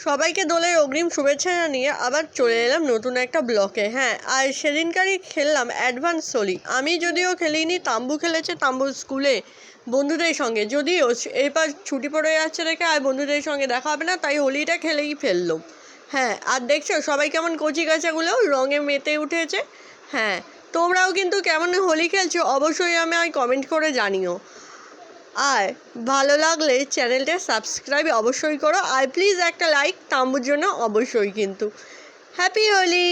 সবাইকে দোলের অগ্রিম শুভেচ্ছা জানিয়ে আবার চলে এলাম নতুন একটা ব্লকে। হ্যাঁ, আর সেদিনকারই খেললাম অ্যাডভান্স হোলি। আমি যদিও খেলিনি, তাম্বু খেলেছে তাম্বুর স্কুলে বন্ধুদের সঙ্গে। যদিও এরপর ছুটি পড়ে যাচ্ছে দেখে আর বন্ধুদের সঙ্গে দেখা হবে না, তাই হোলিটা খেলেই ফেললাম। হ্যাঁ, আর দেখছো সবাই কেমন কচি কাচাগুলো রঙে মেতে উঠেছে। হ্যাঁ, তোমরাও কিন্তু কেমন হোলি খেলছো অবশ্যই আমায় কমেন্ট করে জানিও। আর ভালো লাগলে চ্যানেলটা সাবস্ক্রাইব অবশ্যই করো, আর প্লিজ একটা লাইক তাম্বুর জন্য অবশ্যই। কিন্তু হ্যাপি হোলি।